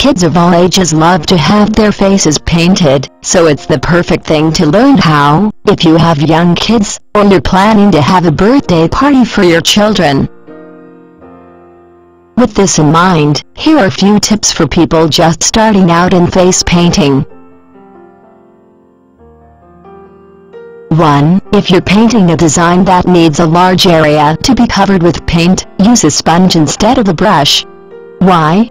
Kids of all ages love to have their faces painted, so it's the perfect thing to learn how, if you have young kids, or you're planning to have a birthday party for your children. With this in mind, here are a few tips for people just starting out in face painting. 1. If you're painting a design that needs a large area to be covered with paint, use a sponge instead of a brush. Why?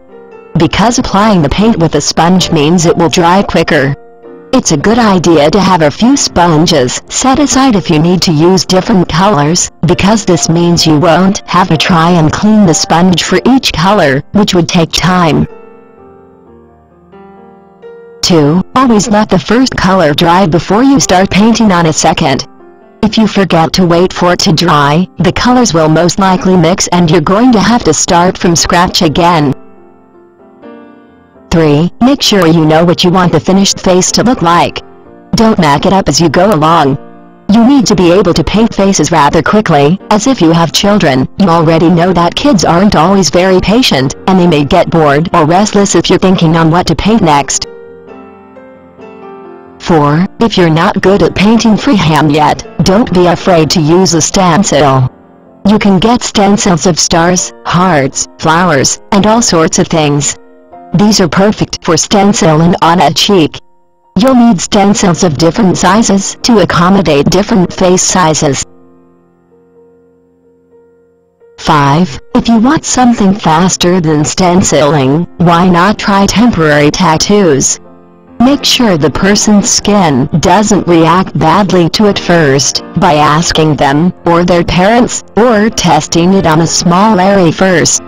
Because applying the paint with a sponge means it will dry quicker. It's a good idea to have a few sponges set aside if you need to use different colors, because this means you won't have to try and clean the sponge for each color, which would take time. 2. Always let the first color dry before you start painting on a second. If you forget to wait for it to dry, the colors will most likely mix and you're going to have to start from scratch again. 3. Make sure you know what you want the finished face to look like. Don't make it up as you go along. You need to be able to paint faces rather quickly, as if you have children, you already know that kids aren't always very patient, and they may get bored or restless if you're thinking on what to paint next. 4. If you're not good at painting freehand yet, don't be afraid to use a stencil. You can get stencils of stars, hearts, flowers, and all sorts of things. These are perfect for stenciling on a cheek. You'll need stencils of different sizes to accommodate different face sizes. 5. If you want something faster than stenciling, why not try temporary tattoos? Make sure the person's skin doesn't react badly to it first, by asking them, or their parents, or testing it on a small area first.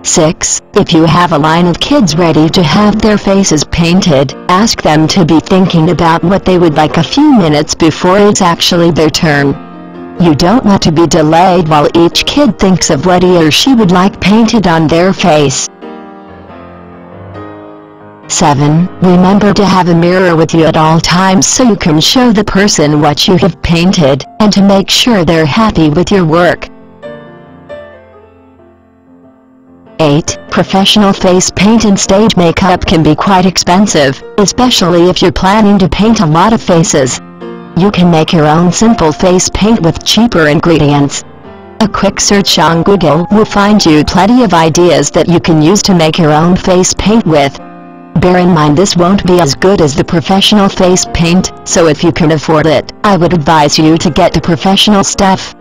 6. If you have a line of kids ready to have their faces painted, ask them to be thinking about what they would like a few minutes before it's actually their turn. You don't want to be delayed while each kid thinks of what he or she would like painted on their face. 7. Remember to have a mirror with you at all times so you can show the person what you have painted, and to make sure they're happy with your work. 8. Professional face paint and stage makeup can be quite expensive, especially if you're planning to paint a lot of faces. You can make your own simple face paint with cheaper ingredients. A quick search on Google will find you plenty of ideas that you can use to make your own face paint with. Bear in mind this won't be as good as the professional face paint, so if you can afford it, I would advise you to get the professional stuff.